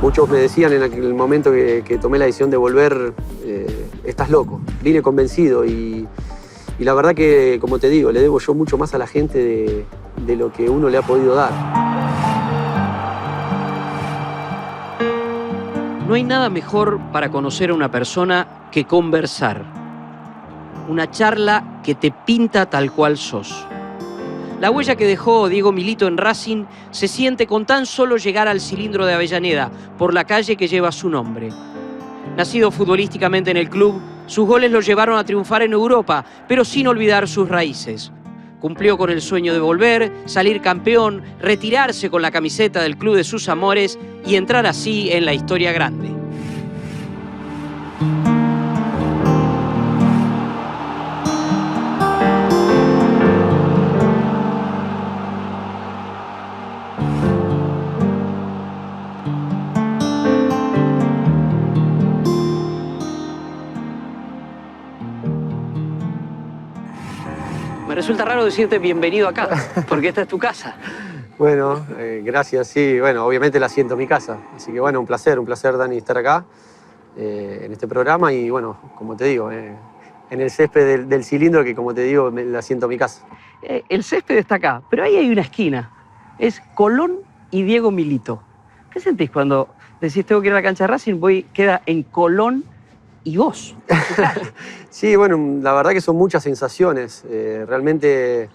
Muchos me decían en el momento que tomé la decisión de volver, estás loco. Vine convencido y la verdad que, como te digo, le debo yo mucho más a la gente de lo que uno le ha podido dar. No hay nada mejor para conocer a una persona que conversar. Una charla que te pinta tal cual sos. La huella que dejó Diego Milito en Racing se siente con tan solo llegar al Cilindro de Avellaneda, por la calle que lleva su nombre. Nacido futbolísticamente en el club, sus goles lo llevaron a triunfar en Europa, pero sin olvidar sus raíces. Cumplió con el sueño de volver, salir campeón, retirarse con la camiseta del club de sus amores y entrar así en la historia grande. Me resulta raro decirte bienvenido acá, porque esta es tu casa. Bueno, gracias, sí. Bueno, obviamente la siento en mi casa. Así que bueno, un placer, Dani, estar acá en este programa. Y bueno, como te digo, en el césped del Cilindro, que como te digo, la siento en mi casa. El césped está acá, pero ahí hay una esquina. Es Colón y Diego Milito. ¿Qué sentís cuando decís tengo que ir a la cancha de Racing? Queda en Colón y vos. Sí, bueno, la verdad que son muchas sensaciones. Realmente,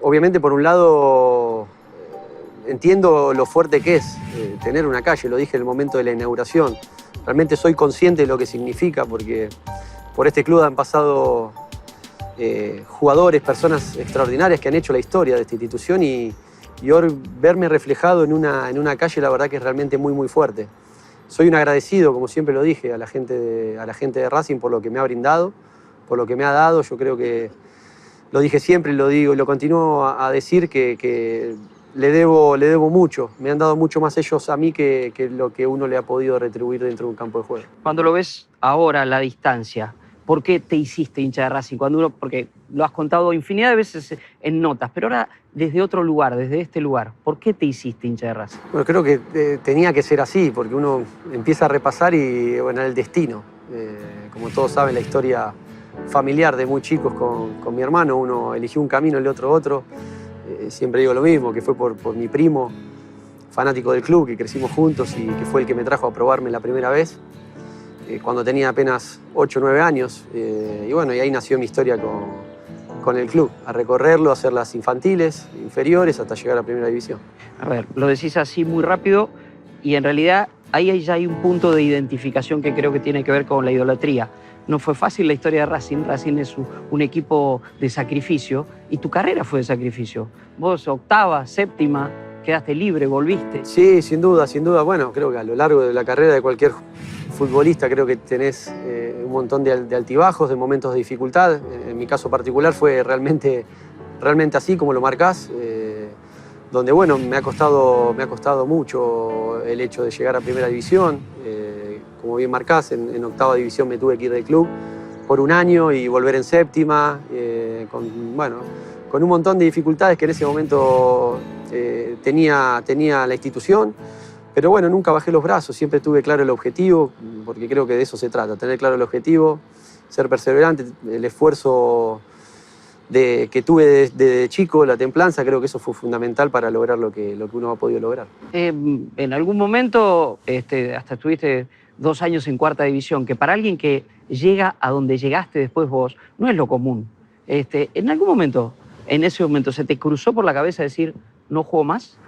obviamente por un lado, entiendo lo fuerte que es tener una calle, lo dije en el momento de la inauguración. Realmente soy consciente de lo que significa, porque por este club han pasado jugadores, personas extraordinarias que han hecho la historia de esta institución y hoy verme reflejado en una calle, la verdad que es realmente muy, muy fuerte. Soy un agradecido, como siempre lo dije, a la gente de Racing por lo que me ha brindado, por lo que me ha dado. Yo creo que lo dije siempre, lo digo y lo continúo a decir que le debo mucho. Me han dado mucho más ellos a mí que lo que uno le ha podido retribuir dentro de un campo de juego. Cuando lo ves ahora a la distancia, ¿por qué te hiciste hincha de Racing? Porque lo has contado infinidad de veces en notas, pero ahora desde otro lugar, desde este lugar, ¿por qué te hiciste hincha de Racing? Bueno, creo que tenía que ser así, porque uno empieza a repasar y bueno, el destino. Como todos saben, la historia familiar de muy chicos con mi hermano, uno eligió un camino, el otro. Siempre digo lo mismo, que fue por mi primo, fanático del club, que crecimos juntos y que fue el que me trajo a probarme la primera vez, cuando tenía apenas 8 o 9 años. Y bueno, y ahí nació mi historia con el club, a recorrerlo, a hacer las infantiles, inferiores, hasta llegar a Primera División. A ver, lo decís así muy rápido y en realidad ahí ya hay un punto de identificación que creo que tiene que ver con la idolatría. No fue fácil la historia de Racing. Racing es un equipo de sacrificio y tu carrera fue de sacrificio. Vos octava, séptima, quedaste libre, volviste. Sí, sin duda. Bueno, creo que a lo largo de la carrera de cualquier futbolista creo que tenés un montón de altibajos, de momentos de dificultad. En mi caso particular fue realmente así como lo marcás, donde bueno, me ha costado mucho el hecho de llegar a Primera División. Como bien marcás, en octava división me tuve que ir del club por un año y volver en séptima, con un montón de dificultades que en ese momento tenía la institución. Pero bueno, nunca bajé los brazos, siempre tuve claro el objetivo, porque creo que de eso se trata, tener claro el objetivo, ser perseverante, el esfuerzo que tuve desde chico, la templanza, creo que eso fue fundamental para lograr lo que uno ha podido lograr. En algún momento hasta estuviste 2 años en cuarta división, que para alguien que llega a donde llegaste después vos, no es lo común. ¿En algún momento, en ese momento, se te cruzó por la cabeza decir, no juego más?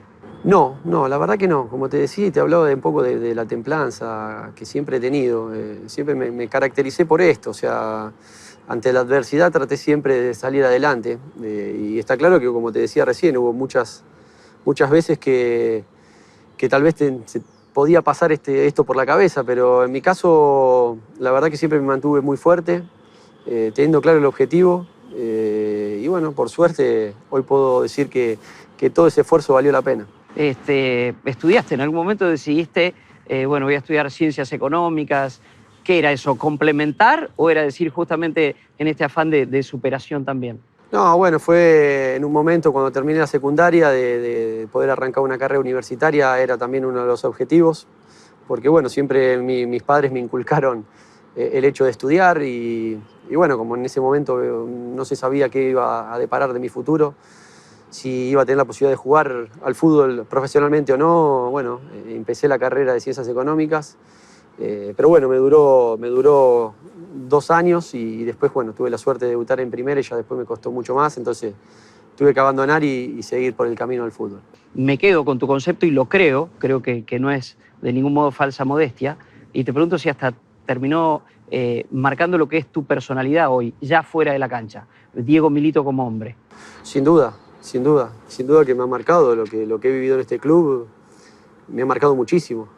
No, la verdad que no. Como te decía, te hablaba un poco de la templanza que siempre he tenido. Siempre me caractericé por esto, o sea, ante la adversidad traté siempre de salir adelante. Y está claro que, como te decía recién, hubo muchas veces que tal vez se podía pasar esto por la cabeza, pero en mi caso, la verdad que siempre me mantuve muy fuerte, teniendo claro el objetivo. Y bueno, por suerte, hoy puedo decir que todo ese esfuerzo valió la pena. ¿Estudiaste? ¿En algún momento decidiste, voy a estudiar ciencias económicas? ¿Qué era eso? ¿Complementar o era decir justamente en este afán de superación también? No, bueno, fue en un momento cuando terminé la secundaria de poder arrancar una carrera universitaria, era también uno de los objetivos, porque bueno, siempre mis padres me inculcaron el hecho de estudiar y bueno, como en ese momento no se sabía qué iba a deparar de mi futuro, si iba a tener la posibilidad de jugar al fútbol profesionalmente o no, bueno, empecé la carrera de Ciencias Económicas, pero bueno, me duró 2 años y después, bueno, tuve la suerte de debutar en primera y ya después me costó mucho más, entonces tuve que abandonar y seguir por el camino del fútbol. Me quedo con tu concepto y lo creo que no es de ningún modo falsa modestia, y te pregunto si hasta terminó marcando lo que es tu personalidad hoy, ya fuera de la cancha, Diego Milito como hombre. Sin duda, sin duda, sin duda que me ha marcado lo que he vivido en este club, me ha marcado muchísimo.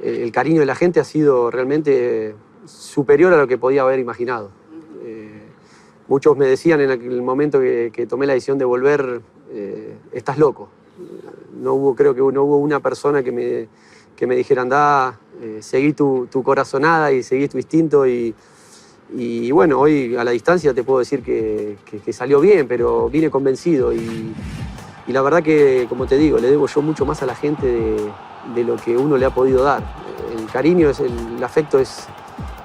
El cariño de la gente ha sido realmente superior a lo que podía haber imaginado. Muchos me decían en el momento que tomé la decisión de volver, estás loco. Creo que no hubo una persona que me dijera, andá, seguí tu corazonada y seguí tu instinto y bueno, hoy a la distancia te puedo decir que salió bien, pero vine convencido y la verdad que, como te digo, le debo yo mucho más a la gente de lo que uno le ha podido dar. El cariño, el afecto es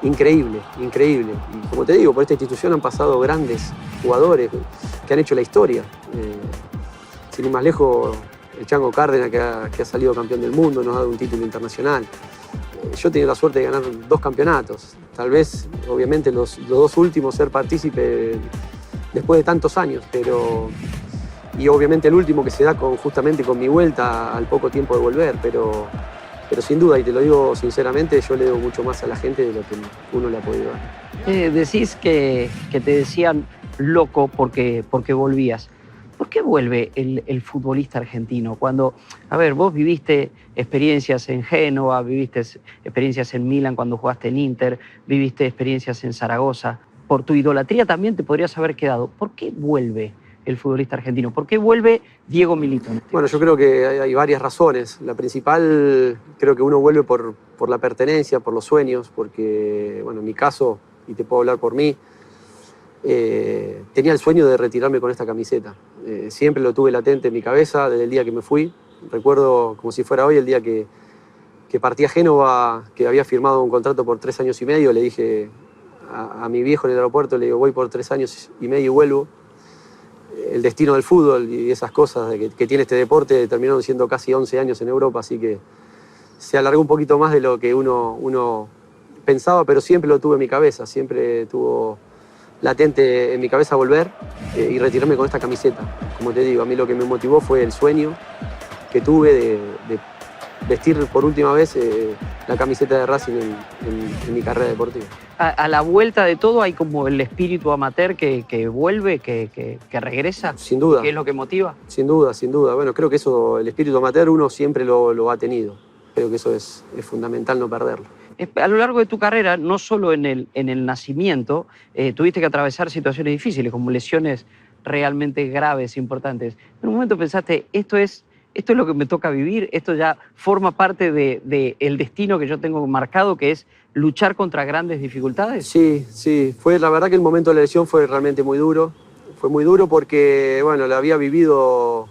increíble, increíble. Y como te digo, por esta institución han pasado grandes jugadores que han hecho la historia. Sin ir más lejos, el Chango Cárdenas, que ha salido campeón del mundo, nos ha dado un título internacional. Yo he tenido la suerte de ganar 2 campeonatos. Tal vez, obviamente, los 2 últimos ser partícipe después de tantos años, y obviamente el último que se da justamente con mi vuelta al poco tiempo de volver, pero sin duda, y te lo digo sinceramente, yo le debo mucho más a la gente de lo que uno le ha podido dar. Decís que te decían loco porque volvías. ¿Por qué vuelve el futbolista argentino? Cuando, a ver, vos viviste experiencias en Génova, viviste experiencias en Milán cuando jugaste en Inter, viviste experiencias en Zaragoza. Por tu idolatría también te podrías haber quedado. ¿Por qué vuelve el futbolista argentino? ¿Por qué vuelve Diego Milito? Bueno, yo creo que hay varias razones. La principal, creo que uno vuelve por la pertenencia, por los sueños, porque, bueno, en mi caso, y te puedo hablar por mí, tenía el sueño de retirarme con esta camiseta. Siempre lo tuve latente en mi cabeza desde el día que me fui. Recuerdo como si fuera hoy el día que partí a Génova, que había firmado un contrato por 3 años y medio. Le dije a mi viejo en el aeropuerto, le digo, voy por 3 años y medio y vuelvo. El destino del fútbol y esas cosas que tiene este deporte terminaron siendo casi 11 años en Europa, así que se alargó un poquito más de lo que uno pensaba, pero siempre lo tuve en mi cabeza, siempre tuvo latente en mi cabeza volver y retirarme con esta camiseta. Como te digo, a mí lo que me motivó fue el sueño que tuve de vestir por última vez la camiseta de Racing en mi carrera deportiva. A la vuelta de todo hay como el espíritu amateur que vuelve, que regresa. Sin duda. ¿Qué es lo que motiva? Sin duda, sin duda. Bueno, creo que eso, el espíritu amateur uno siempre lo ha tenido. Creo que eso es fundamental no perderlo. A lo largo de tu carrera, no solo en el nacimiento, tuviste que atravesar situaciones difíciles, como lesiones realmente graves, importantes. En un momento pensaste, esto es lo que me toca vivir, esto ya forma parte del destino que yo tengo marcado, que es luchar contra grandes dificultades. Sí, sí. La verdad que el momento de la lesión fue realmente muy duro. Fue muy duro porque, bueno, lo había vivido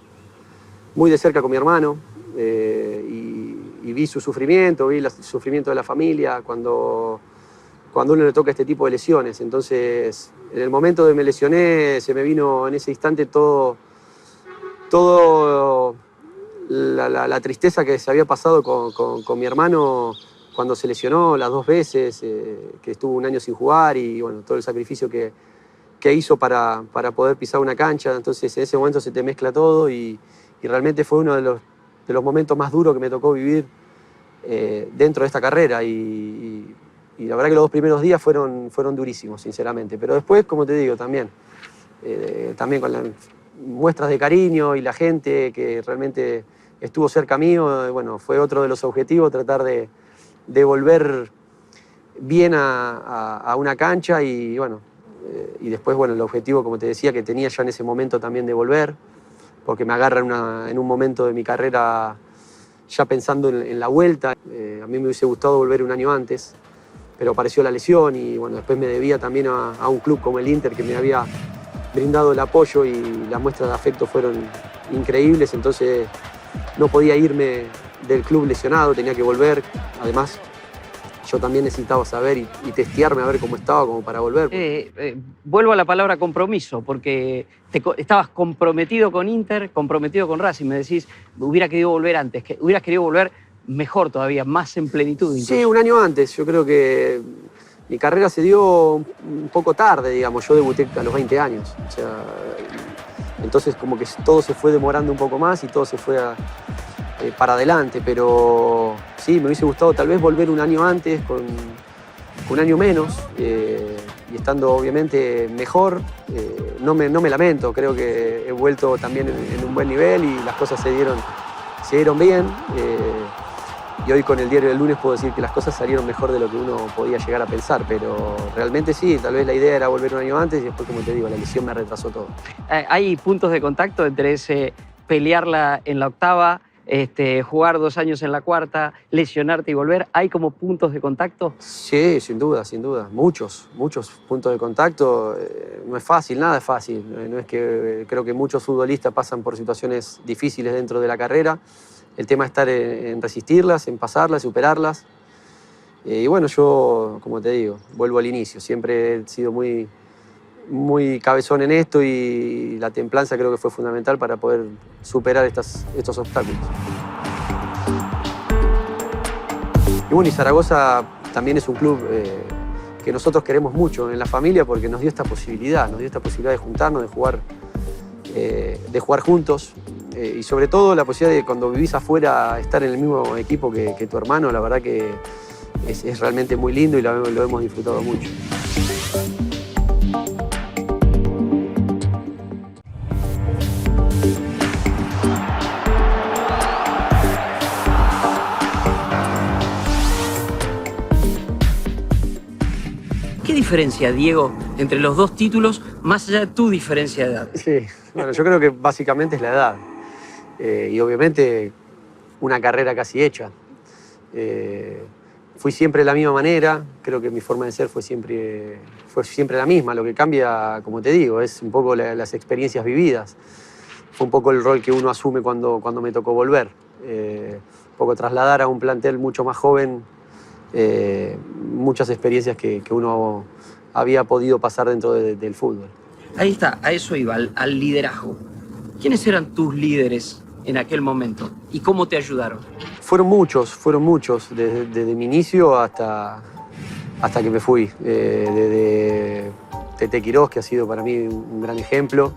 muy de cerca con mi hermano y vi su sufrimiento, vi el sufrimiento de la familia cuando uno le toca este tipo de lesiones. Entonces, en el momento de me lesioné, se me vino en ese instante todo la tristeza que se había pasado con mi hermano cuando se lesionó las 2 veces, que estuvo 1 año sin jugar y bueno, todo el sacrificio que hizo para poder pisar una cancha. Entonces en ese momento se te mezcla todo y realmente fue uno de los momentos más duros que me tocó vivir dentro de esta carrera y la verdad que los 2 primeros días fueron durísimos, sinceramente. Pero después, como te digo, también con las muestras de cariño y la gente que realmente estuvo cerca mío, bueno, fue otro de los objetivos, tratar de volver bien a una cancha y bueno, y después, bueno, el objetivo, como te decía, que tenía ya en ese momento también de volver, porque me agarra en un momento de mi carrera ya pensando en la vuelta. A mí me hubiese gustado volver 1 año antes, pero apareció la lesión y bueno, después me debía también a un club como el Inter que me había brindado el apoyo y las muestras de afecto fueron increíbles, entonces no podía irme del club lesionado, tenía que volver. Además, yo también necesitaba saber y testearme a ver cómo estaba como para volver. Vuelvo a la palabra compromiso, porque estabas comprometido con Inter, comprometido con Racing. Me decís, hubiera querido volver antes, que hubieras querido volver mejor todavía, más en plenitud incluso. Sí, un año antes. Yo creo que mi carrera se dio un poco tarde, digamos. Yo debuté a los 20 años. O sea, entonces como que todo se fue demorando un poco más y todo se fue para adelante, pero sí, me hubiese gustado tal vez volver un año antes, con un año menos, y estando obviamente mejor. No me lamento, creo que he vuelto también en un buen nivel y las cosas se dieron bien. Y hoy con el diario del lunes puedo decir que las cosas salieron mejor de lo que uno podía llegar a pensar, pero realmente sí, tal vez la idea era volver un año antes y después, como te digo, la lesión me retrasó todo. ¿Hay puntos de contacto entre ese pelearla en la octava, jugar 2 años en la cuarta, lesionarte y volver? ¿Hay como puntos de contacto? Sí, sin duda, sin duda. Muchos puntos de contacto. No es fácil, nada es fácil. No es que creo que muchos futbolistas pasan por situaciones difíciles dentro de la carrera. El tema es estar en resistirlas, en pasarlas, superarlas. Y bueno, yo, como te digo, vuelvo al inicio. Siempre he sido muy cabezón en esto y la templanza creo que fue fundamental para poder superar estos obstáculos. Y bueno, y Zaragoza también es un club que nosotros queremos mucho en la familia porque nos dio esta posibilidad de juntarnos, de jugar juntos. Y sobre todo la posibilidad de cuando vivís afuera estar en el mismo equipo que tu hermano, la verdad que es realmente muy lindo y lo hemos disfrutado mucho. ¿Qué diferencia, Diego, entre los 2 títulos, más allá de tu diferencia de edad? Sí, bueno, yo creo que básicamente es la edad. Y obviamente una carrera casi hecha. Fui siempre de la misma manera, creo que mi forma de ser fue siempre la misma. Lo que cambia, como te digo, es un poco las experiencias vividas. Fue un poco el rol que uno asume cuando me tocó volver. Un poco trasladar a un plantel mucho más joven muchas experiencias que uno había podido pasar dentro del fútbol. Ahí está, a eso iba, al liderazgo. ¿Quiénes eran tus líderes en aquel momento y cómo te ayudaron? Fueron muchos, desde mi inicio hasta que me fui. Desde Tete Quirós, que ha sido para mí un gran ejemplo,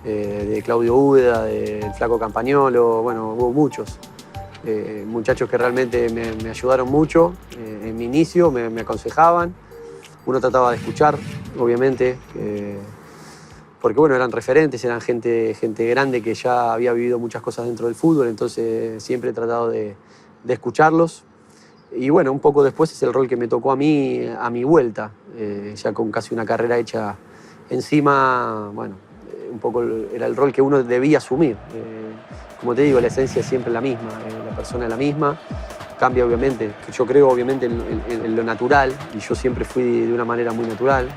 de Claudio Úbeda, del Flaco Campagnolo, bueno, hubo muchos. Muchachos que realmente me ayudaron mucho en mi inicio, me aconsejaban. Uno trataba de escuchar, obviamente, porque bueno, eran referentes, eran gente grande que ya había vivido muchas cosas dentro del fútbol, entonces siempre he tratado de escucharlos. Y bueno, un poco después es el rol que me tocó a mí a mi vuelta, ya con casi una carrera hecha encima. Bueno, un poco era el rol que uno debía asumir. Como te digo, la esencia es siempre la misma, la persona es la misma. Cambia obviamente, yo creo obviamente en lo natural, y yo siempre fui de una manera muy natural.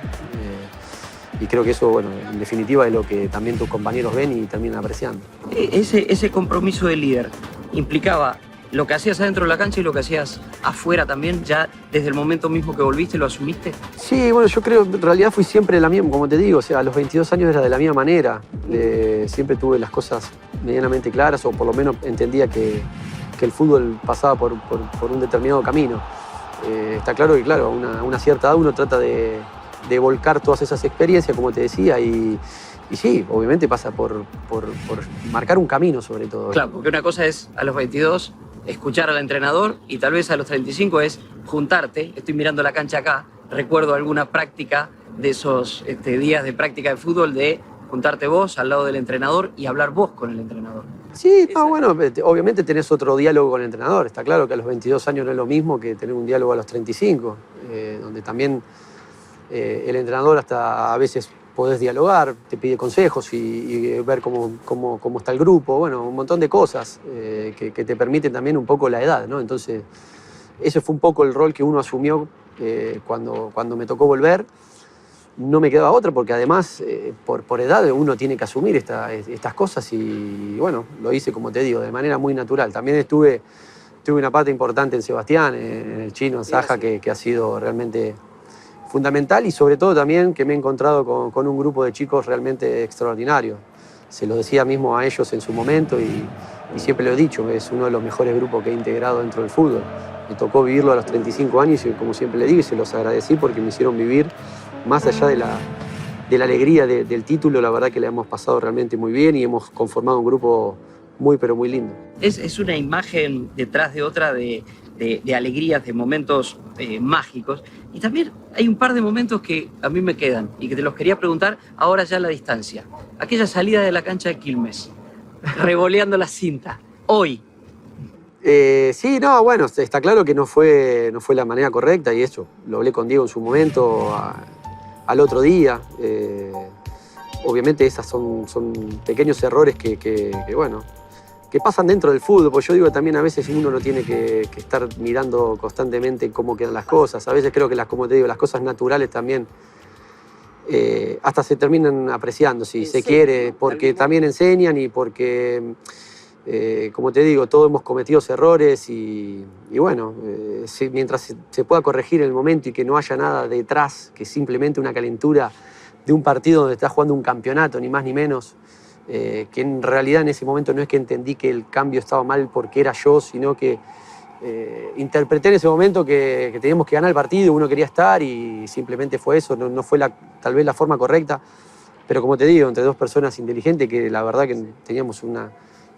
Y creo que eso, bueno, en definitiva es lo que también tus compañeros ven y terminan apreciando. Ese compromiso de líder implicaba lo que hacías adentro de la cancha y lo que hacías afuera también, ya desde el momento mismo que volviste, ¿lo asumiste? Sí, bueno, yo creo, en realidad fui siempre la misma, como te digo, o sea, a los 22 años era de la misma manera. Siempre tuve las cosas medianamente claras, o por lo menos entendía que el fútbol pasaba por un determinado camino. Está claro que, claro, a una cierta edad uno trata de volcar todas esas experiencias, como te decía, y sí, obviamente pasa por marcar un camino sobre todo. Claro, porque una cosa es a los 22 escuchar al entrenador y tal vez a los 35 es juntarte. Estoy mirando la cancha acá, recuerdo alguna práctica de esos días de práctica de fútbol, de juntarte vos al lado del entrenador y hablar vos con el entrenador. Sí, no, bueno, obviamente tenés otro diálogo con el entrenador. Está claro que a los 22 años no es lo mismo que tener un diálogo a los 35, donde también el entrenador hasta a veces podés dialogar, te pide consejos y ver cómo está el grupo, bueno, un montón de cosas que te permiten también un poco la edad, ¿no? Entonces, ese fue un poco el rol que uno asumió cuando me tocó volver. no me quedaba otra porque además por edad uno tiene que asumir estas cosas y bueno, lo hice como te digo, de manera muy natural. También tuve una parte importante en Sebastián, en el chino, en Saja, que ha sido realmente fundamental y sobre todo también que me he encontrado con un grupo de chicos realmente extraordinario. Se lo decía mismo a ellos en su momento y siempre lo he dicho, es uno de los mejores grupos que he integrado dentro del fútbol. Me tocó vivirlo a los 35 años y como siempre le digo, y se los agradecí porque me hicieron vivir más allá de la alegría del título, la verdad que le hemos pasado realmente muy bien y hemos conformado un grupo muy, pero muy lindo. Es una imagen detrás de otra de alegrías, de momentos mágicos. Y también hay un par de momentos que a mí me quedan y que te los quería preguntar ahora ya a la distancia. Aquella salida de la cancha de Quilmes, revoleando la cinta, hoy. Sí, no, bueno, está claro que no fue la manera correcta y eso, lo hablé con Diego en su momento, al otro día. Obviamente esas son pequeños errores que pasan dentro del fútbol, porque yo digo que también a veces uno no tiene que estar mirando constantemente cómo quedan las cosas. A veces creo que como te digo, las cosas naturales también hasta se terminan apreciando, si se quiere, porque también enseñan y porque, como te digo, todos hemos cometido errores y bueno, mientras se pueda corregir en el momento y que no haya nada detrás, que simplemente una calentura de un partido donde estás jugando un campeonato, ni más ni menos, que en realidad en ese momento no es que entendí que el cambio estaba mal porque era yo, sino que interpreté en ese momento que teníamos que ganar el partido, uno quería estar y simplemente fue eso, no fue tal vez la forma correcta, pero como te digo, entre dos personas inteligentes que la verdad que tenemos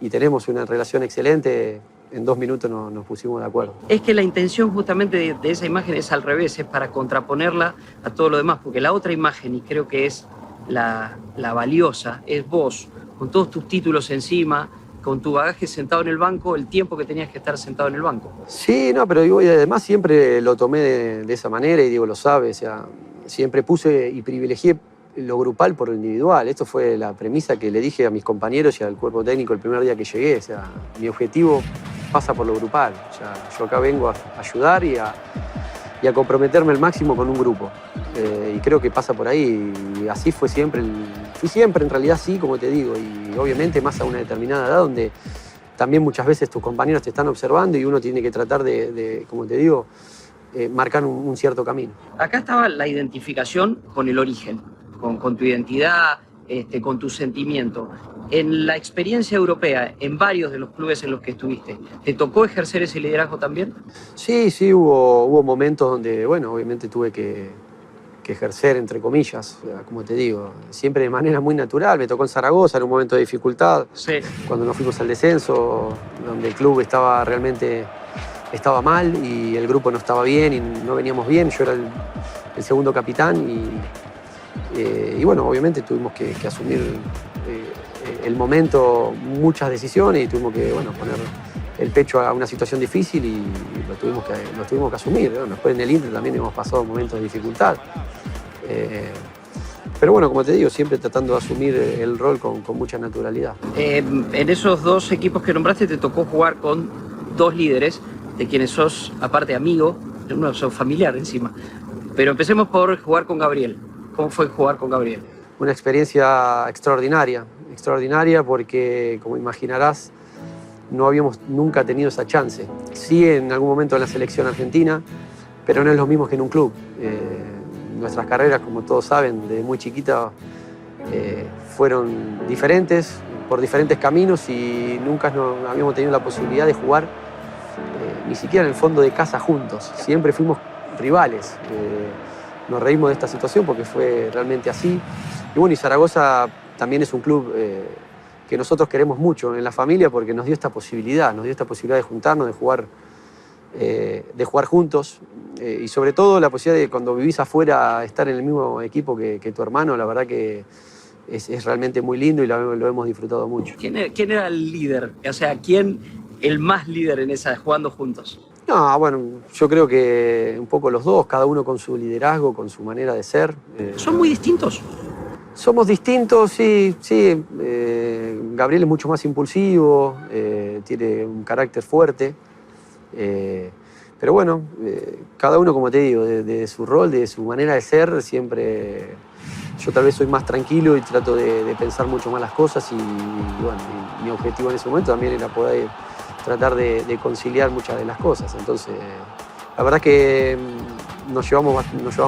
tenemos una relación excelente, en 2 minutos nos pusimos de acuerdo. Es que la intención justamente de esa imagen es al revés, es para contraponerla a todo lo demás, porque la otra imagen, y creo que es la valiosa, es vos, con todos tus títulos encima, con tu bagaje sentado en el banco, el tiempo que tenías que estar sentado en el banco. Sí, no, pero digo, y además siempre lo tomé de esa manera y Diego lo sabe, o sea, siempre puse y privilegié lo grupal por lo individual. Esto fue la premisa que le dije a mis compañeros y al cuerpo técnico el primer día que llegué, o sea, mi objetivo pasa por lo grupal, o sea, yo acá vengo a ayudar y a comprometerme al máximo con un grupo. Y creo que pasa por ahí, y así fui siempre en realidad sí, como te digo, y obviamente más a una determinada edad donde también muchas veces tus compañeros te están observando y uno tiene que tratar de como te digo, marcar un cierto camino. Acá estaba la identificación con el origen, con tu identidad, con tu sentimiento. En la experiencia europea, en varios de los clubes en los que estuviste, ¿te tocó ejercer ese liderazgo también? Sí, hubo momentos donde, bueno, obviamente tuve que ejercer, entre comillas, como te digo, siempre de manera muy natural. Me tocó en Zaragoza en un momento de dificultad, Sí. Cuando nos fuimos al descenso, donde el club estaba mal y el grupo no estaba bien y no veníamos bien. Yo era el segundo capitán y bueno, obviamente tuvimos que asumir el momento, muchas decisiones y tuvimos que poner el pecho a una situación difícil y lo tuvimos que asumir, ¿no? Después en el Inter también hemos pasado momentos de dificultad. Pero bueno, como te digo, siempre tratando de asumir el rol con mucha naturalidad. En esos dos equipos que nombraste te tocó jugar con dos líderes de quienes sos, aparte amigo, uno sos familiar encima. Pero empecemos por jugar con Gabriel. ¿Cómo fue jugar con Gabriel? Una experiencia extraordinaria porque, como imaginarás, no habíamos nunca tenido esa chance. Sí, en algún momento en la selección argentina, pero no es lo mismo que en un club. Nuestras carreras, como todos saben, de muy chiquita fueron diferentes, por diferentes caminos y nunca habíamos tenido la posibilidad de jugar ni siquiera en el fondo de casa juntos. Siempre fuimos rivales. Nos reímos de esta situación porque fue realmente así. Y bueno, y Zaragoza también es un club que nosotros queremos mucho en la familia porque nos dio esta posibilidad de juntarnos, de jugar juntos y sobre todo la posibilidad de cuando vivís afuera estar en el mismo equipo que tu hermano, la verdad que es realmente muy lindo y lo hemos disfrutado mucho. ¿Quién era el líder? O sea, ¿quién el más líder en esa, jugando juntos? No, bueno, yo creo que un poco los dos, cada uno con su liderazgo, con su manera de ser. ¿Son muy distintos? Somos distintos, sí. Gabriel es mucho más impulsivo, tiene un carácter fuerte, Pero bueno, cada uno, como te digo, de su rol, de su manera de ser, siempre yo tal vez soy más tranquilo y trato de pensar mucho más las cosas y bueno, mi objetivo en ese momento también era poder tratar de conciliar muchas de las cosas. Entonces, la verdad es que nos llevamos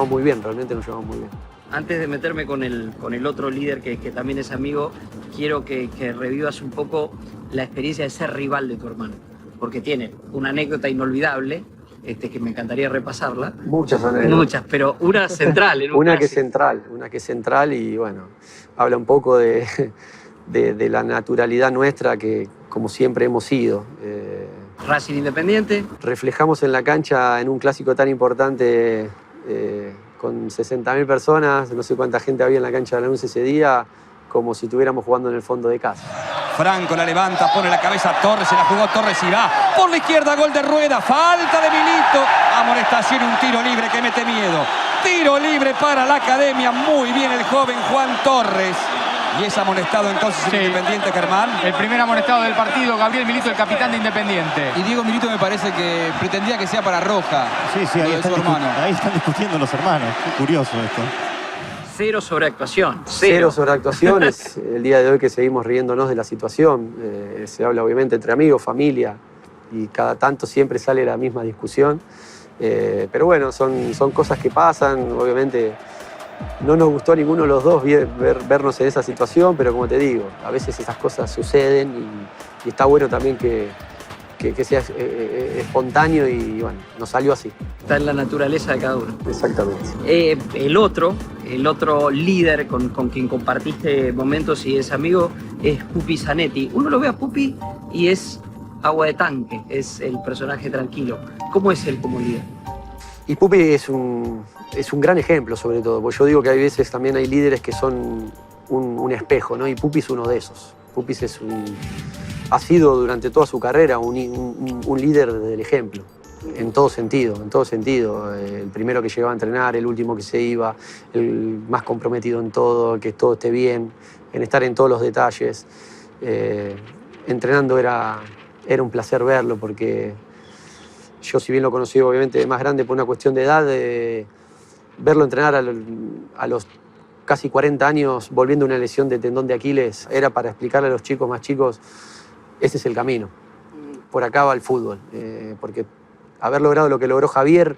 muy bien, realmente nos llevamos muy bien. Antes de meterme con el otro líder que también es amigo, quiero que revivas un poco la experiencia de ser rival de tu hermano, porque tiene una anécdota inolvidable, que me encantaría repasarla. Muchas anécdotas. Muchas, pero una central. Una que es central y bueno, habla un poco de la naturalidad nuestra que como siempre hemos sido. Racing Independiente. Reflejamos en la cancha en un clásico tan importante con 60.000 personas, no sé cuánta gente había en la cancha de Lanús ese día, como si estuviéramos jugando en el fondo de casa. Franco la levanta, pone la cabeza a Torres, se la jugó Torres y va por la izquierda, gol de Rueda, falta de Milito, amonestación y un tiro libre que mete miedo. Tiro libre para la Academia, muy bien el joven Juan Torres. Y es amonestado entonces el Independiente, Germán. El primer amonestado del partido, Gabriel Milito, el capitán de Independiente. Y Diego Milito me parece que pretendía que sea para Roja. Sí, ahí están discutiendo los hermanos. Qué curioso esto. Cero sobreactuación. Cero sobreactuaciones. El día de hoy que seguimos riéndonos de la situación. Se habla obviamente entre amigos, familia, y cada tanto siempre sale la misma discusión. Pero bueno, son cosas que pasan, obviamente. No nos gustó a ninguno de los dos vernos en esa situación, pero como te digo, a veces esas cosas suceden y está bueno también que sea espontáneo y bueno, nos salió así. Está en la naturaleza de cada uno. Exactamente. El otro líder con quien compartiste momentos y es amigo es Pupi Zanetti. Uno lo ve a Pupi y es agua de tanque, es el personaje tranquilo. ¿Cómo es él como líder? Y Pupi es un gran ejemplo, sobre todo, porque yo digo que hay veces también hay líderes que son un espejo, ¿no? Y Pupi es uno de esos. Pupi ha sido durante toda su carrera un líder del ejemplo, en todo sentido. El primero que llegaba a entrenar, el último que se iba, el más comprometido en todo, que todo esté bien, en estar en todos los detalles. Entrenando era un placer verlo, porque yo, si bien lo conocí obviamente de más grande por una cuestión de edad, verlo entrenar a los casi 40 años volviendo una lesión de tendón de Aquiles era para explicarle a los chicos más chicos, ese es el camino, por acá va el fútbol, porque haber logrado lo que logró Javier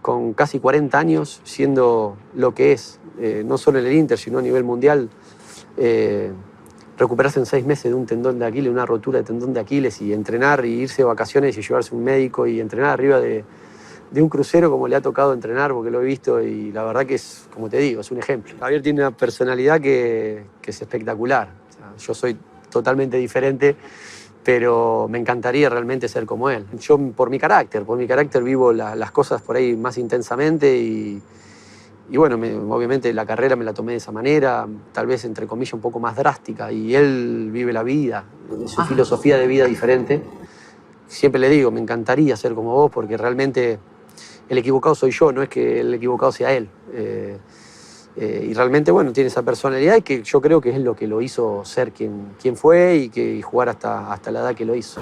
con casi 40 años, siendo lo que es, no solo en el Inter, sino a nivel mundial, recuperarse en 6 meses de un tendón de Aquiles, una rotura de tendón de Aquiles, y entrenar y irse de vacaciones y llevarse un médico y entrenar arriba de un crucero como le ha tocado entrenar, porque lo he visto y la verdad que es, como te digo, es un ejemplo. Javier tiene una personalidad que es espectacular. O sea, yo soy totalmente diferente, pero me encantaría realmente ser como él. Yo por mi carácter vivo las cosas por ahí más intensamente y bueno, obviamente la carrera me la tomé de esa manera, tal vez entre comillas un poco más drástica, y él vive la vida, su filosofía de vida diferente. Siempre le digo, me encantaría ser como vos, porque realmente el equivocado soy yo, no es que el equivocado sea él. Y realmente, bueno, tiene esa personalidad y que yo creo que es lo que lo hizo ser quien fue y jugar hasta la edad que lo hizo.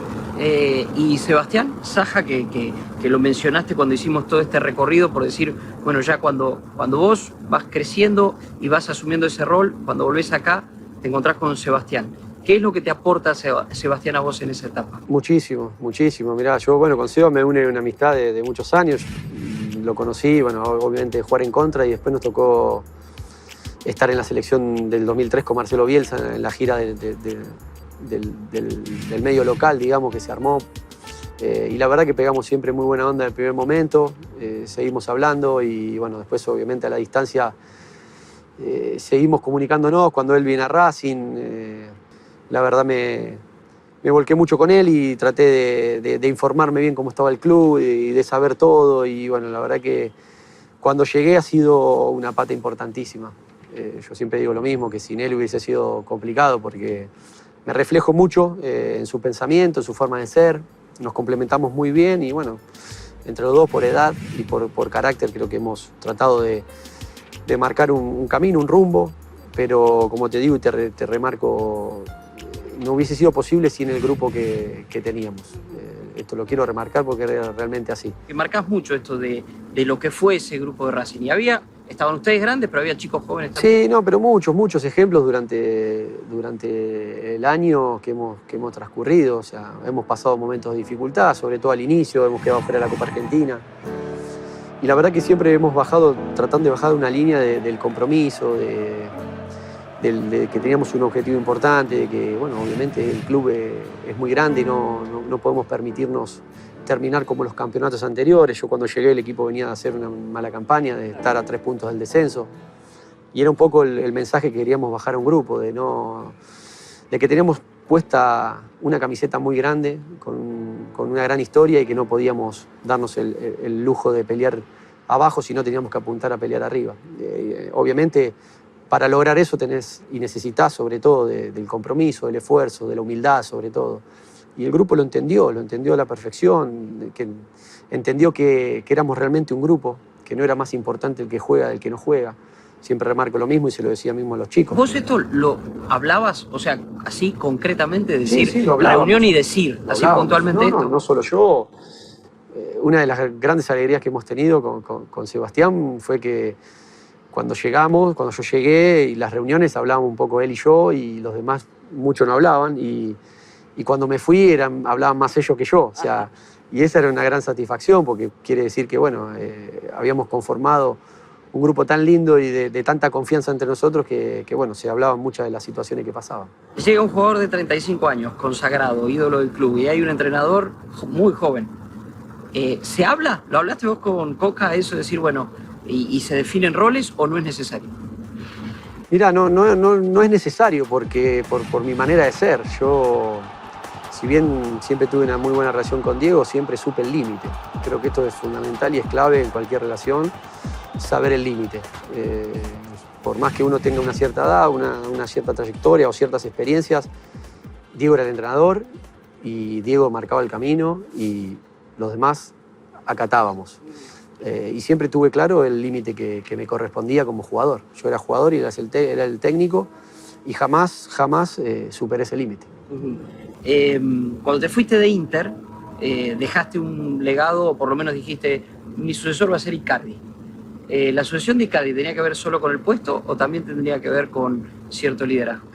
Y Sebastián Saja, que lo mencionaste cuando hicimos todo este recorrido, por decir, bueno, ya cuando vos vas creciendo y vas asumiendo ese rol, cuando volvés acá, te encontrás con Sebastián. ¿Qué es lo que te aporta Sebastián a vos en esa etapa? Muchísimo. Mirá, yo, bueno, con Seba me une una amistad de muchos años. Lo conocí, bueno, obviamente jugar en contra, y después nos tocó estar en la selección del 2003 con Marcelo Bielsa en la gira del medio local, digamos, que se armó. Y la verdad que pegamos siempre muy buena onda del primer momento, seguimos hablando y bueno, después obviamente a la distancia seguimos comunicándonos. Cuando él viene a Racing, la verdad me volqué mucho con él y traté de informarme bien cómo estaba el club y de saber todo, y bueno, la verdad que cuando llegué ha sido una pata importantísima. Yo siempre digo lo mismo, que sin él hubiese sido complicado, porque me reflejo mucho en su pensamiento, en su forma de ser, nos complementamos muy bien y bueno, entre los dos por edad y por carácter creo que hemos tratado de marcar un camino, un rumbo, pero como te digo y te remarco, no hubiese sido posible sin el grupo que teníamos. Esto lo quiero remarcar porque era realmente así. Que marcás mucho esto de lo que fue ese grupo de Racing. Y estaban ustedes grandes, pero había chicos jóvenes también. Sí, no, pero muchos ejemplos durante el año que hemos transcurrido. O sea, hemos pasado momentos de dificultad, sobre todo al inicio, hemos quedado fuera de la Copa Argentina. Y la verdad que siempre hemos bajado, tratando de bajar una línea del compromiso, de que teníamos un objetivo importante, de que, bueno, obviamente el club es muy grande y no podemos permitirnos terminar como los campeonatos anteriores. Yo cuando llegué el equipo venía a hacer una mala campaña, de estar a 3 puntos del descenso. Y era un poco el mensaje que queríamos bajar a un grupo, de que teníamos puesta una camiseta muy grande, con una gran historia y que no podíamos darnos el lujo de pelear abajo, sino teníamos que apuntar a pelear arriba. Obviamente, para lograr eso tenés y necesitas sobre todo del compromiso, del esfuerzo, de la humildad sobre todo. Y el grupo lo entendió a la perfección, que entendió que éramos realmente un grupo, que no era más importante el que juega del que no juega. Siempre remarco lo mismo y se lo decía mismo a los chicos. ¿Vos esto lo hablabas, o sea, así concretamente, decir, Sí, lo hablábamos. reunión y decir, así puntualmente esto? No solo yo. Una de las grandes alegrías que hemos tenido con Sebastián fue que cuando yo llegué y las reuniones hablábamos un poco él y yo y los demás mucho no hablaban y cuando me fui hablaban más ellos que yo. O sea, y esa era una gran satisfacción porque quiere decir que, bueno, habíamos conformado un grupo tan lindo y de tanta confianza entre nosotros que, bueno, se hablaban muchas de las situaciones que pasaban. Llega un jugador de 35 años, consagrado, ídolo del club, y hay un entrenador muy joven. ¿Se habla? ¿Lo hablaste vos con Coca eso de decir, bueno, y se definen roles o no es necesario? Mirá, no es necesario porque por mi manera de ser. Yo, si bien siempre tuve una muy buena relación con Diego, siempre supe el límite. Creo que esto es fundamental y es clave en cualquier relación, saber el límite. Por más que uno tenga una cierta edad, una cierta trayectoria o ciertas experiencias, Diego era el entrenador y Diego marcaba el camino y los demás acatábamos. Y siempre tuve claro el límite que me correspondía como jugador. Yo era jugador y era el técnico y jamás superé ese límite. Cuando te fuiste de Inter, dejaste un legado, o por lo menos dijiste, mi sucesor va a ser Icardi. ¿La sucesión de Icardi tenía que ver solo con el puesto o también tendría que ver con cierto liderazgo?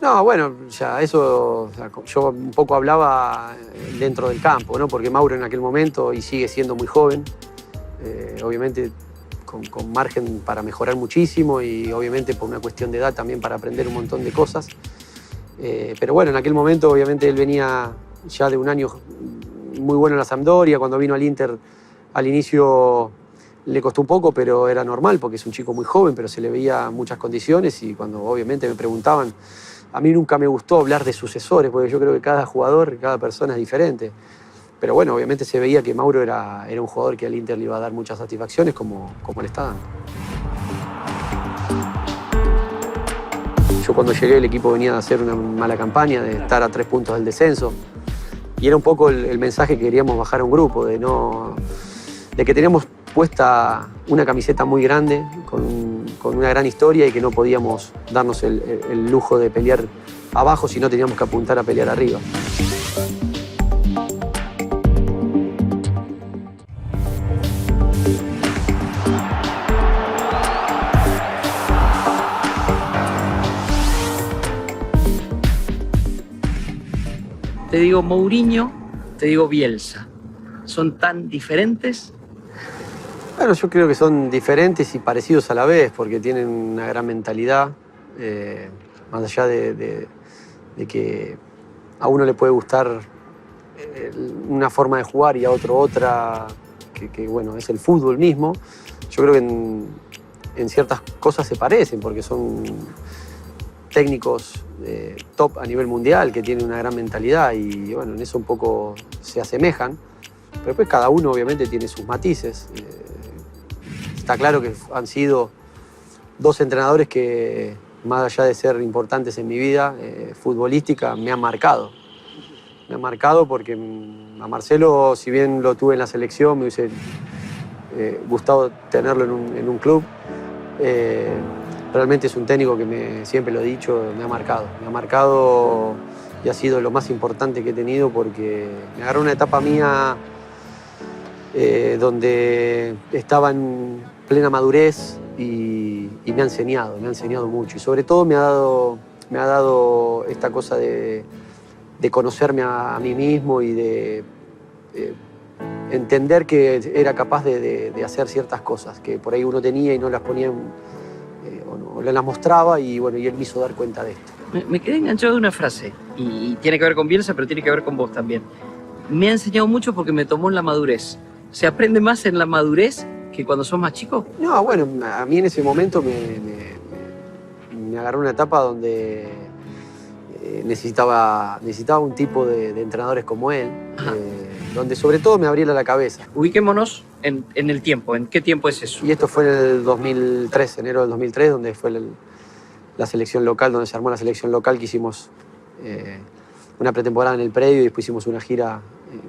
No, bueno, ya eso, o sea, yo un poco hablaba dentro del campo, ¿no? Porque Mauro en aquel momento y sigue siendo muy joven, obviamente con margen para mejorar muchísimo y obviamente por una cuestión de edad también para aprender un montón de cosas. Pero bueno, en aquel momento obviamente él venía ya de un año muy bueno en la Sampdoria, cuando vino al Inter al inicio le costó un poco, pero era normal porque es un chico muy joven, pero se le veía muchas condiciones y cuando obviamente me preguntaban, a mí nunca me gustó hablar de sucesores porque yo creo que cada jugador, cada persona es diferente. Pero bueno, obviamente se veía que Mauro era un jugador que al Inter le iba a dar muchas satisfacciones como le está dando. Yo cuando llegué el equipo venía a hacer una mala campaña, de estar a 3 puntos del descenso. Y era un poco el mensaje que queríamos bajar a un grupo, de que teníamos puesta una camiseta muy grande, con una gran historia y que no podíamos darnos el lujo de pelear abajo, sino teníamos que apuntar a pelear arriba. Te digo Mourinho, te digo Bielsa. ¿Son tan diferentes? Bueno, yo creo que son diferentes y parecidos a la vez, porque tienen una gran mentalidad, más allá de que a uno le puede gustar una forma de jugar y a otro otra, que bueno, es el fútbol mismo. Yo creo que en ciertas cosas se parecen, porque son técnicos top a nivel mundial que tienen una gran mentalidad y bueno, en eso un poco se asemejan, pero después cada uno obviamente tiene sus matices. Está claro que han sido 2 entrenadores que, más allá de ser importantes en mi vida futbolística, me han marcado. Me han marcado porque a Marcelo, si bien lo tuve en la selección, me hubiese gustado tenerlo en un club. Realmente es un técnico que siempre lo he dicho, me ha marcado. Me ha marcado y ha sido lo más importante que he tenido porque me agarró una etapa mía donde estaba en plena madurez y me ha enseñado mucho. Y sobre todo me ha dado esta cosa de conocerme a mí mismo y de entender que era capaz de hacer ciertas cosas que por ahí uno tenía y no las ponía o no las mostraba, y bueno, y él me hizo dar cuenta de esto. Me quedé enganchado de una frase, y tiene que ver con Bielsa, pero tiene que ver con vos también. Me ha enseñado mucho porque me tomó en la madurez. ¿Se aprende más en la madurez que cuando sos más chico? No, bueno, a mí en ese momento me agarró una etapa donde necesitaba un tipo de entrenadores como él, donde sobre todo me abriera la cabeza. Ubiquémonos en el tiempo. ¿En qué tiempo es eso? Y esto fue en el 2003, enero del 2003, donde fue la selección local, donde se armó la selección local, que hicimos una pretemporada en el predio y después hicimos una gira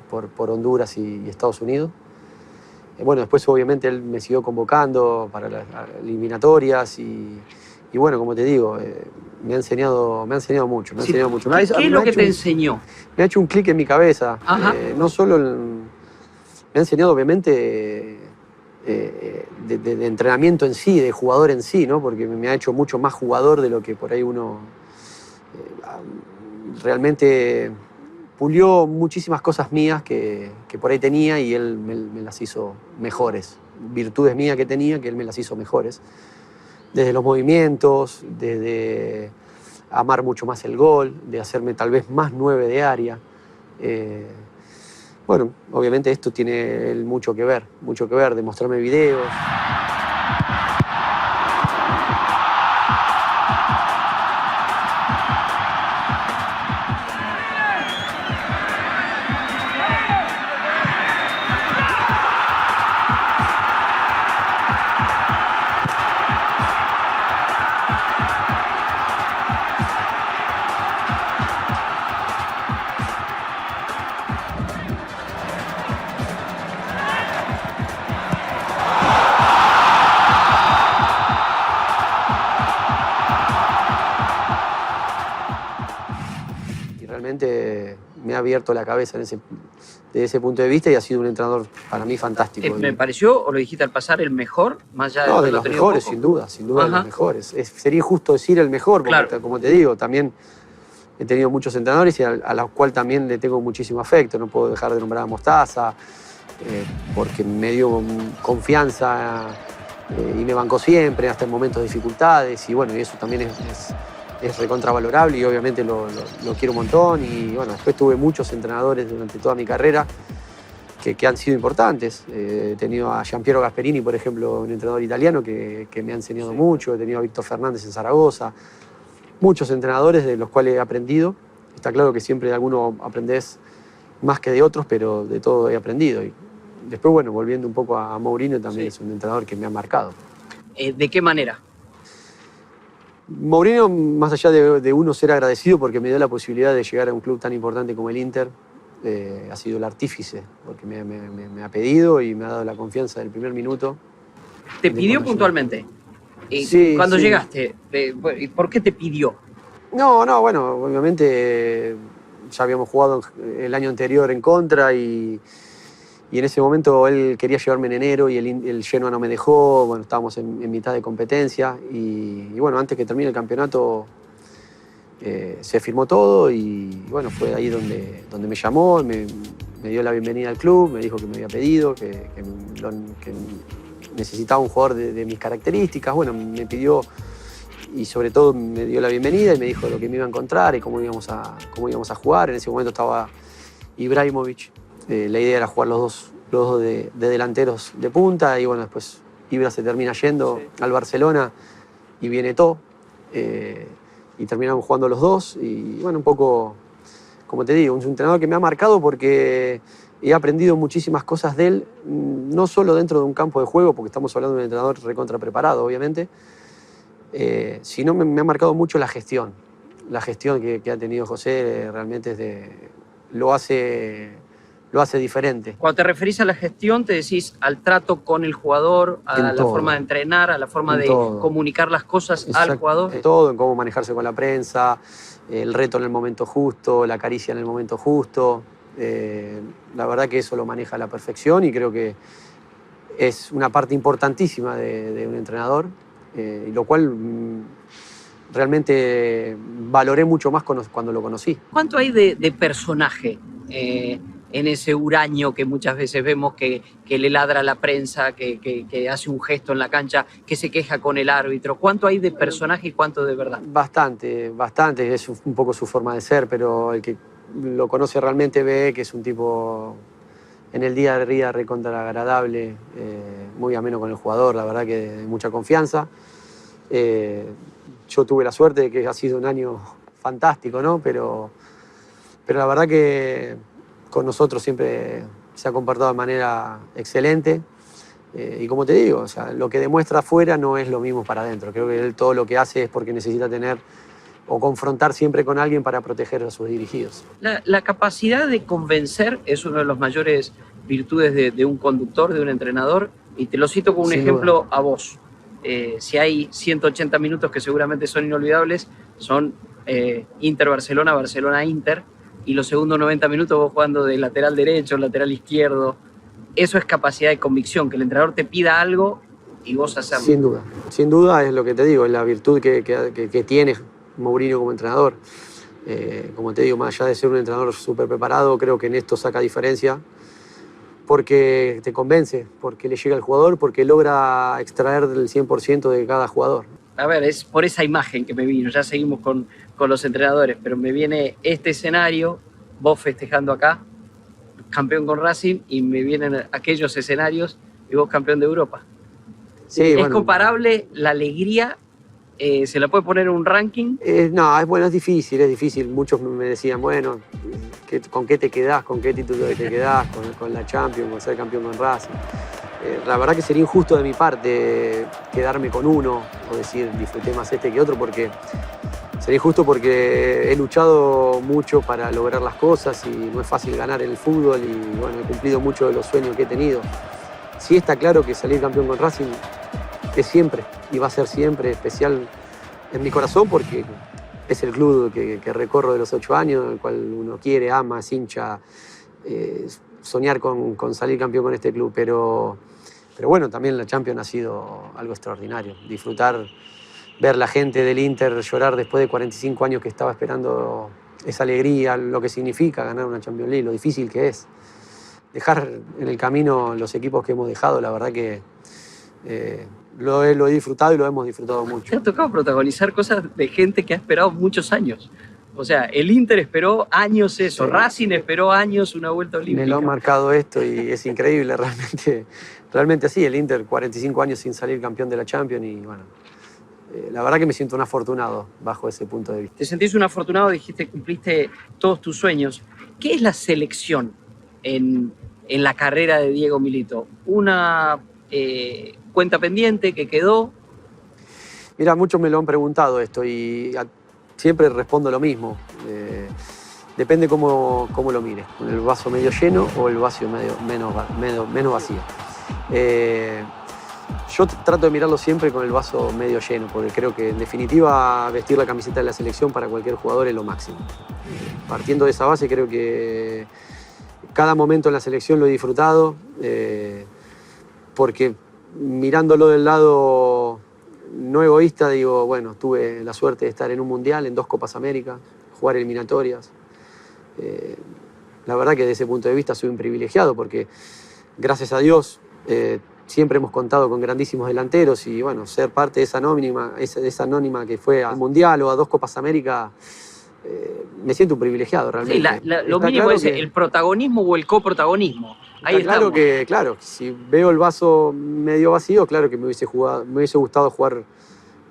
por Honduras y Estados Unidos. Bueno, después obviamente él me siguió convocando para las eliminatorias y bueno, como te digo, me ha enseñado mucho, ¿Qué es lo que te enseñó? Me ha hecho un clic en mi cabeza. No solo me ha enseñado obviamente de entrenamiento en sí, de jugador en sí, ¿no? Porque me ha hecho mucho más jugador de lo que por ahí uno realmente pulió muchísimas cosas mías que por ahí tenía y él me las hizo mejores. Virtudes mías que tenía que él me las hizo mejores. Desde los movimientos, desde amar mucho más el gol, de hacerme tal vez más 9 de área. Bueno, obviamente esto tiene mucho que ver, de mostrarme videos. Realmente me ha abierto la cabeza desde ese punto de vista y ha sido un entrenador para mí fantástico. ¿Me pareció, o lo dijiste al pasar, el mejor? Más allá de los mejores, sin duda de los mejores. Sería injusto decir el mejor, porque claro, como te digo, también he tenido muchos entrenadores y a los cuales también le tengo muchísimo afecto. No puedo dejar de nombrar a Mostaza, porque me dio confianza y me bancó siempre, hasta en momentos de dificultades, y bueno, y eso también es recontravalorable y obviamente lo quiero un montón. Y bueno, después tuve muchos entrenadores durante toda mi carrera que han sido importantes. He tenido a Giampiero Gasperini, por ejemplo, un entrenador italiano que me ha enseñado mucho. He tenido a Víctor Fernández en Zaragoza. Muchos entrenadores de los cuales he aprendido. Está claro que siempre de alguno aprendés más que de otros, pero de todo he aprendido. Y después, bueno, volviendo un poco a Mourinho, también es un entrenador que me ha marcado. ¿De qué manera? Mourinho, más allá de uno ser agradecido porque me dio la posibilidad de llegar a un club tan importante como el Inter, ha sido el artífice, porque me ha pedido y me ha dado la confianza del primer minuto. ¿Te pidió puntualmente? Sí. Cuando llegaste, ¿por qué te pidió? No, bueno, obviamente ya habíamos jugado el año anterior en contra y en ese momento él quería llevarme en enero y el Genoa no me dejó. Bueno, estábamos en mitad de competencia y bueno, antes que termine el campeonato se firmó todo y bueno, fue ahí donde me llamó, me dio la bienvenida al club, me dijo que me había pedido, que necesitaba un jugador de mis características. Bueno, me pidió y sobre todo me dio la bienvenida y me dijo lo que me iba a encontrar y cómo íbamos a jugar. En ese momento estaba Ibrahimovic. La idea era jugar los dos de delanteros de punta y bueno, después Ibra se termina yendo al Barcelona y viene Eto'o y terminamos jugando los dos y bueno, un poco, como te digo, un entrenador que me ha marcado porque he aprendido muchísimas cosas de él, no solo dentro de un campo de juego, porque estamos hablando de un entrenador recontra preparado, obviamente, sino me ha marcado mucho la gestión. La gestión que ha tenido José realmente lo hace lo hace diferente. Cuando te referís a la gestión, te decís al trato con el jugador, a En la todo. forma de entrenar, a la forma En de todo. comunicar las cosas al jugador. En todo, en cómo manejarse con la prensa, el reto en el momento justo, la caricia en el momento justo. La verdad que eso lo maneja a la perfección y creo que es una parte importantísima de un entrenador, y lo cual realmente valoré mucho más cuando lo conocí. ¿Cuánto hay de personaje en ese huraño que muchas veces vemos que le ladra a la prensa, que hace un gesto en la cancha, que se queja con el árbitro? ¿Cuánto hay de personaje y cuánto de verdad? Bastante, es un poco su forma de ser, pero el que lo conoce realmente ve que es un tipo en el día a día recontra agradable, muy ameno con el jugador, la verdad que de mucha confianza. Yo tuve la suerte de que ha sido un año fantástico, ¿no? Pero la verdad que con nosotros siempre se ha comportado de manera excelente. Y como te digo, o sea, lo que demuestra afuera no es lo mismo para adentro. Creo que él todo lo que hace es porque necesita tener o confrontar siempre con alguien para proteger a sus dirigidos. La capacidad de convencer es una de las mayores virtudes de un conductor, de un entrenador, y te lo cito como un Sin ejemplo a vos. Si hay 180 minutos que seguramente son inolvidables, son Inter-Barcelona, Barcelona-Inter, y los segundos 90 minutos vos jugando de lateral derecho, lateral izquierdo. Eso es capacidad de convicción, que el entrenador te pida algo y vos hacerlo. Sin duda es lo que te digo, es la virtud que tiene Mourinho como entrenador. Como te digo, más allá de ser un entrenador súper preparado, creo que en esto saca diferencia porque te convence, porque le llega al jugador, porque logra extraer del 100% de cada jugador. A ver, es por esa imagen que me vino, ya seguimos con los entrenadores, pero me viene este escenario, vos festejando acá, campeón con Racing, y me vienen aquellos escenarios y vos campeón de Europa. Sí, ¿Es bueno, comparable la alegría? ¿Se la puede poner en un ranking? no, es difícil. Muchos me decían, bueno, ¿con qué te quedás? ¿Con qué título te quedás? ¿Con la Champions? ¿Con ser campeón con Racing? La verdad que sería injusto de mi parte quedarme con uno o decir disfruté más este que otro, porque sería injusto porque he luchado mucho para lograr las cosas y no es fácil ganar en el fútbol y bueno, he cumplido muchos de los sueños que he tenido. Sí está claro que salir campeón con Racing es siempre y va a ser siempre especial en mi corazón porque es el club que recorro de los 8 años, el cual uno quiere, ama, es hincha, soñar con salir campeón con este club, pero bueno, también la Champions ha sido algo extraordinario. Disfrutar, ver la gente del Inter llorar después de 45 años que estaba esperando esa alegría, lo que significa ganar una Champions League, lo difícil que es. Dejar en el camino los equipos que hemos dejado, la verdad que lo he disfrutado y lo hemos disfrutado mucho. Te ha tocado protagonizar cosas de gente que ha esperado muchos años. O sea, el Inter esperó años eso, Sí. Racing esperó años una vuelta olímpica. Me lo han marcado esto y es increíble, realmente así. El Inter, 45 años sin salir campeón de la Champions y bueno, la verdad que me siento un afortunado bajo ese punto de vista. Te sentís un afortunado, dijiste, cumpliste todos tus sueños. ¿Qué es la selección en la carrera de Diego Milito? ¿Una cuenta pendiente que quedó? Mira, muchos me lo han preguntado esto y siempre respondo lo mismo. Depende cómo lo mires, con el vaso medio lleno o el vaso menos vacío. Yo trato de mirarlo siempre con el vaso medio lleno, porque creo que en definitiva vestir la camiseta de la selección para cualquier jugador es lo máximo. Partiendo de esa base creo que cada momento en la selección lo he disfrutado, porque mirándolo del lado no egoísta, digo, bueno, tuve la suerte de estar en un mundial, en 2 Copas América, jugar eliminatorias. La verdad que desde ese punto de vista soy un privilegiado porque, gracias a Dios, siempre hemos contado con grandísimos delanteros y, bueno, ser parte de esa anónima que fue al mundial o a 2 Copas América, me siento un privilegiado realmente. Sí, lo mínimo claro es el protagonismo o el coprotagonismo. Ahí está claro estamos. claro, si veo el vaso medio vacío, claro que me hubiese gustado jugar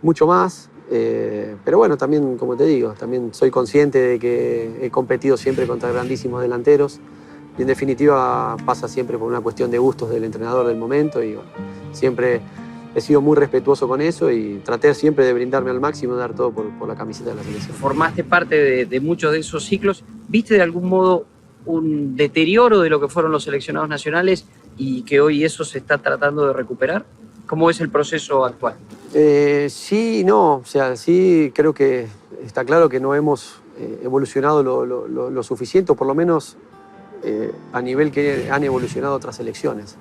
mucho más, pero bueno, también, como te digo, también soy consciente de que he competido siempre contra grandísimos delanteros y en definitiva pasa siempre por una cuestión de gustos del entrenador del momento y bueno, siempre he sido muy respetuoso con eso y traté siempre de brindarme al máximo, dar todo por la camiseta de la selección. Formaste parte de muchos de esos ciclos. ¿Viste de algún modo un deterioro de lo que fueron los seleccionados nacionales y que hoy eso se está tratando de recuperar? ¿Cómo es el proceso actual? Sí, no, o sea, sí creo que está claro que no hemos evolucionado lo suficiente, o por lo menos a nivel que han evolucionado otras selecciones.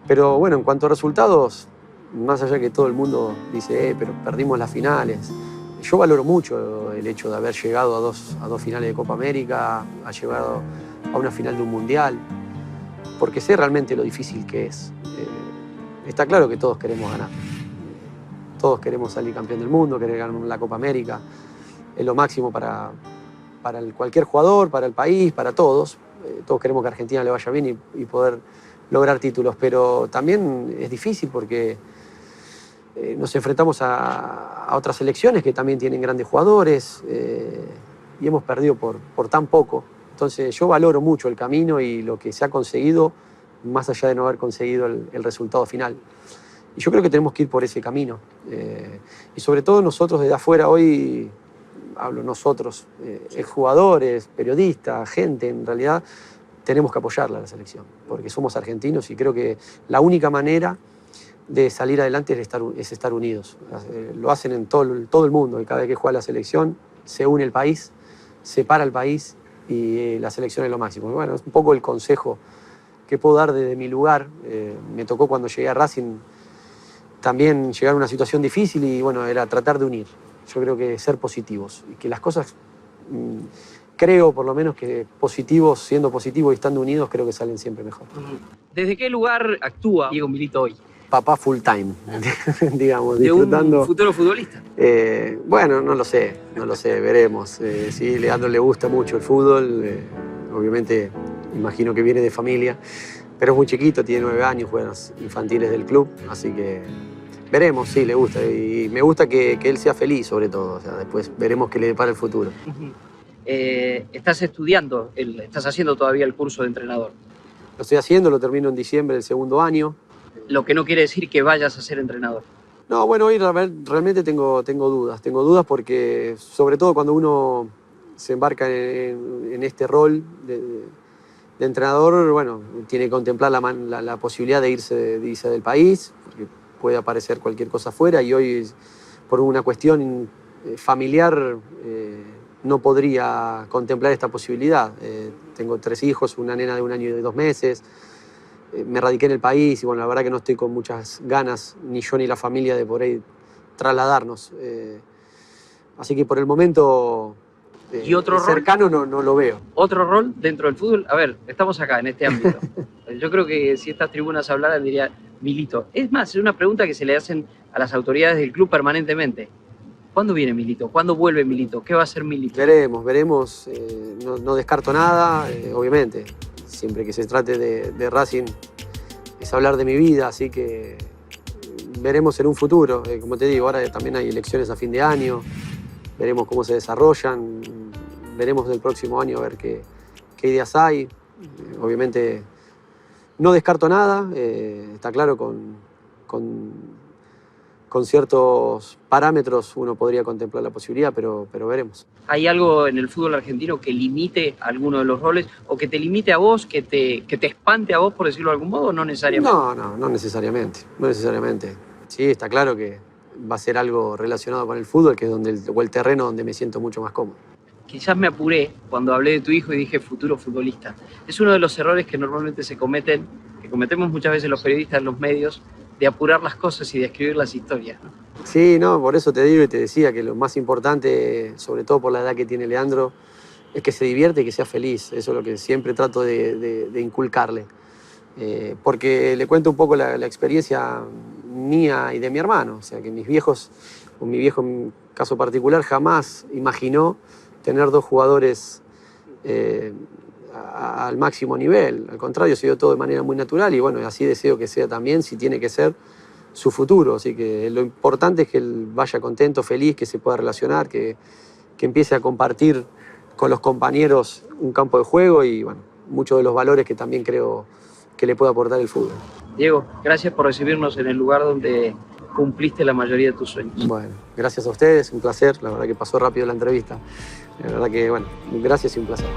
Pero bueno, en cuanto a resultados, más allá que todo el mundo dice, pero perdimos las finales, yo valoro mucho el hecho de haber llegado a dos finales de Copa América, haber llegado a una final de un Mundial, porque sé realmente lo difícil que es. Está claro que todos queremos ganar. Todos queremos salir campeón del mundo, querer ganar la Copa América. Es lo máximo para cualquier jugador, para el país, para todos. Todos queremos que a Argentina le vaya bien y poder lograr títulos, pero también es difícil porque nos enfrentamos a otras selecciones que también tienen grandes jugadores y hemos perdido por tan poco. Entonces yo valoro mucho el camino y lo que se ha conseguido, más allá de no haber conseguido el resultado final. Y yo creo que tenemos que ir por ese camino. Y sobre todo nosotros desde afuera, hoy hablo nosotros, jugadores, periodistas, gente, en realidad tenemos que apoyarla a la selección, porque somos argentinos y creo que la única manera de salir adelante es estar unidos. Lo hacen en todo el mundo, y cada vez que juega la selección se une el país, se para el país y la selección es lo máximo. Y bueno, es un poco el consejo que puedo dar desde mi lugar. Me tocó cuando llegué a Racing también llegar a una situación difícil y bueno, era tratar de unir. Yo creo que ser positivos y que las cosas, creo por lo menos que positivos, siendo positivos y estando unidos, creo que salen siempre mejor. ¿Desde qué lugar actúa Diego Milito hoy? Papá full time, digamos, ¿De disfrutando. un futuro futbolista? Bueno, no lo sé, veremos. Sí, Leandro le gusta mucho el fútbol, obviamente imagino que viene de familia, pero es muy chiquito, tiene 9 años, juega en las infantiles del club, así que veremos, sí, le gusta. Y me gusta que él sea feliz, sobre todo. O sea, después veremos qué le depara el futuro. Estás estudiando, estás haciendo todavía el curso de entrenador. Lo estoy haciendo, lo termino en diciembre del segundo año. Lo que no quiere decir que vayas a ser entrenador. No, bueno, hoy realmente tengo dudas. Tengo dudas porque, sobre todo cuando uno se embarca en este rol de entrenador, bueno, tiene que contemplar la posibilidad de irse del país, porque puede aparecer cualquier cosa afuera y hoy, por una cuestión familiar, no podría contemplar esta posibilidad. Tengo 3 hijos, una nena de 1 año y 2 meses. Me radiqué en el país y bueno, la verdad que no estoy con muchas ganas, ni yo ni la familia, de por ahí trasladarnos. Así que por el momento ¿Y otro cercano no lo veo. ¿Otro rol dentro del fútbol? A ver, estamos acá, en este ámbito. Yo creo que si estas tribunas hablaran, diría Milito. Es más, es una pregunta que se le hacen a las autoridades del club permanentemente. ¿Cuándo viene Milito? ¿Cuándo vuelve Milito? ¿Qué va a hacer Milito? Veremos. No descarto nada, obviamente. Siempre que se trate de Racing es hablar de mi vida, así que veremos en un futuro. Como te digo, ahora también hay elecciones a fin de año, veremos cómo se desarrollan, veremos del próximo año a ver qué ideas hay. Obviamente no descarto nada, está claro, con ciertos parámetros uno podría contemplar la posibilidad, pero veremos. ¿Hay algo en el fútbol argentino que limite alguno de los roles o que te limite a vos, que te espante a vos, por decirlo de algún modo, o no necesariamente? No necesariamente. Sí, está claro que va a ser algo relacionado con el fútbol, que es el terreno donde me siento mucho más cómodo. Quizás me apuré cuando hablé de tu hijo y dije futuro futbolista. Es uno de los errores que normalmente que cometemos muchas veces los periodistas en los medios, de apurar las cosas y de escribir las historias, ¿no? Sí, por eso te digo y te decía que lo más importante, sobre todo por la edad que tiene Leandro, es que se divierte y que sea feliz. Eso es lo que siempre trato de inculcarle. Porque le cuento un poco la experiencia mía y de mi hermano. O sea, que mi viejo en caso particular jamás imaginó tener 2 jugadores al máximo nivel. Al contrario, se dio todo de manera muy natural y bueno, así deseo que sea también, si tiene que ser, su futuro. Así que lo importante es que él vaya contento, feliz, que se pueda relacionar, que empiece a compartir con los compañeros un campo de juego y bueno, muchos de los valores que también creo que le puede aportar el fútbol. Diego, gracias por recibirnos en el lugar donde cumpliste la mayoría de tus sueños. Bueno, gracias a ustedes, un placer. La verdad que pasó rápido la entrevista. La verdad que, bueno, gracias y un placer.